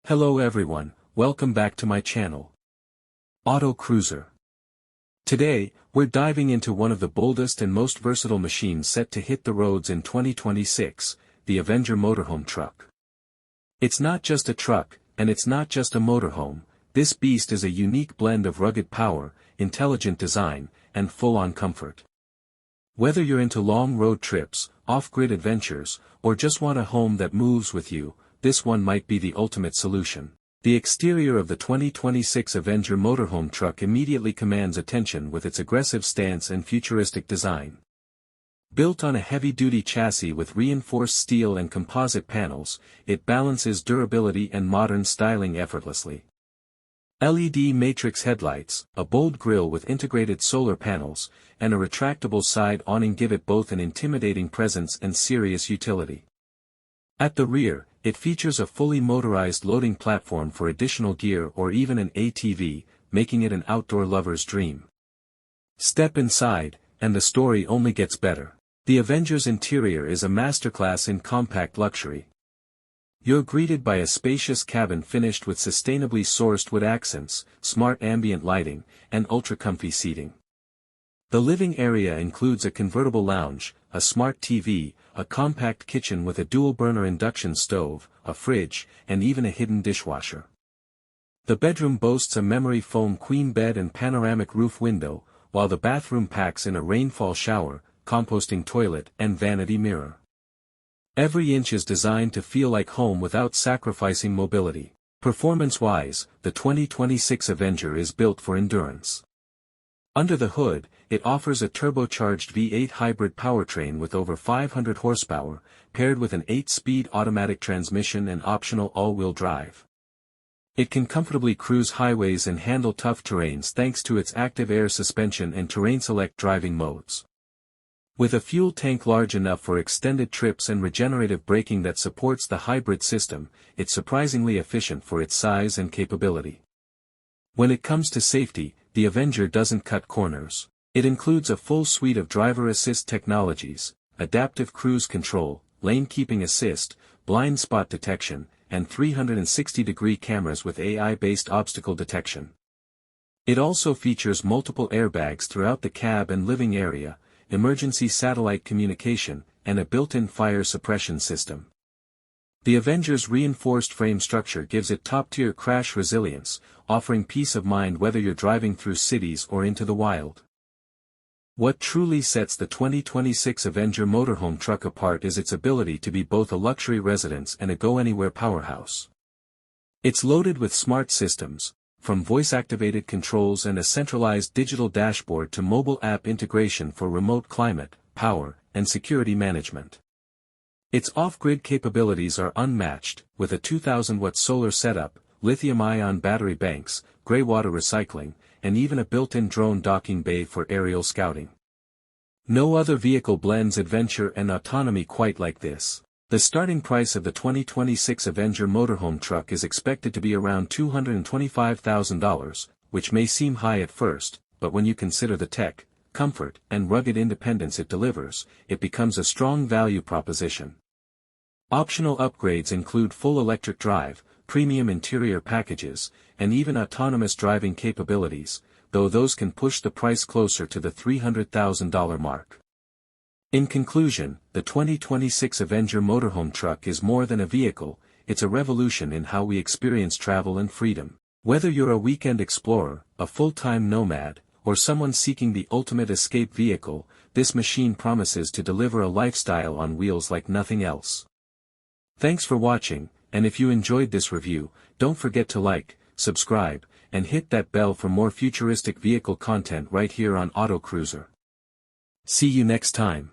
Hello everyone, welcome back to my channel. Auto Cruiser. Today, we're diving into one of the boldest and most versatile machines set to hit the roads in 2026, the Avenger Motorhome truck. It's not just a truck, and it's not just a motorhome, this beast is a unique blend of rugged power, intelligent design, and full-on comfort. Whether you're into long road trips, off-grid adventures, or just want a home that moves with you, this one might be the ultimate solution. The exterior of the 2026 Avenger Motorhome truck immediately commands attention with its aggressive stance and futuristic design. Built on a heavy-duty chassis with reinforced steel and composite panels, it balances durability and modern styling effortlessly. LED matrix headlights, a bold grille with integrated solar panels, and a retractable side awning give it both an intimidating presence and serious utility. At the rear, it features a fully motorized loading platform for additional gear or even an ATV, making it an outdoor lover's dream. Step inside, and the story only gets better. The Avenger's interior is a masterclass in compact luxury. You're greeted by a spacious cabin finished with sustainably sourced wood accents, smart ambient lighting, and ultra-comfy seating. The living area includes a convertible lounge, a smart TV, a compact kitchen with a dual-burner induction stove, a fridge, and even a hidden dishwasher. The bedroom boasts a memory foam queen bed and panoramic roof window, while the bathroom packs in a rainfall shower, composting toilet, and vanity mirror. Every inch is designed to feel like home without sacrificing mobility. Performance-wise, the 2026 Avenger is built for endurance. Under the hood, it offers a turbocharged V8 hybrid powertrain with over 500 horsepower, paired with an 8-speed automatic transmission and optional all-wheel drive. It can comfortably cruise highways and handle tough terrains thanks to its active air suspension and terrain select driving modes. With a fuel tank large enough for extended trips and regenerative braking that supports the hybrid system, it's surprisingly efficient for its size and capability. When it comes to safety, the Avenger doesn't cut corners. It includes a full suite of driver assist technologies, adaptive cruise control, lane keeping assist, blind spot detection, and 360-degree cameras with AI-based obstacle detection. It also features multiple airbags throughout the cab and living area, emergency satellite communication, and a built-in fire suppression system. The Avenger's reinforced frame structure gives it top-tier crash resilience, offering peace of mind whether you're driving through cities or into the wild. What truly sets the 2026 Avenger Motorhome truck apart is its ability to be both a luxury residence and a go-anywhere powerhouse. It's loaded with smart systems, from voice-activated controls and a centralized digital dashboard to mobile app integration for remote climate, power, and security management. Its off-grid capabilities are unmatched, with a 2,000-watt solar setup, lithium-ion battery banks, gray water recycling, and even a built-in drone docking bay for aerial scouting. No other vehicle blends adventure and autonomy quite like this. The starting price of the 2026 Avenger Motorhome truck is expected to be around $225,000, which may seem high at first, but when you consider the tech, comfort, and rugged independence it delivers, it becomes a strong value proposition. Optional upgrades include full electric drive, premium interior packages, and even autonomous driving capabilities, though those can push the price closer to the $300,000 mark. In conclusion, the 2026 Avenger Motorhome truck is more than a vehicle, it's a revolution in how we experience travel and freedom. Whether you're a weekend explorer, a full-time nomad, or someone seeking the ultimate escape vehicle, this machine promises to deliver a lifestyle on wheels like nothing else. Thanks for watching, and if you enjoyed this review, don't forget to like, subscribe, and hit that bell for more futuristic vehicle content right here on Auto Cruiser. See you next time.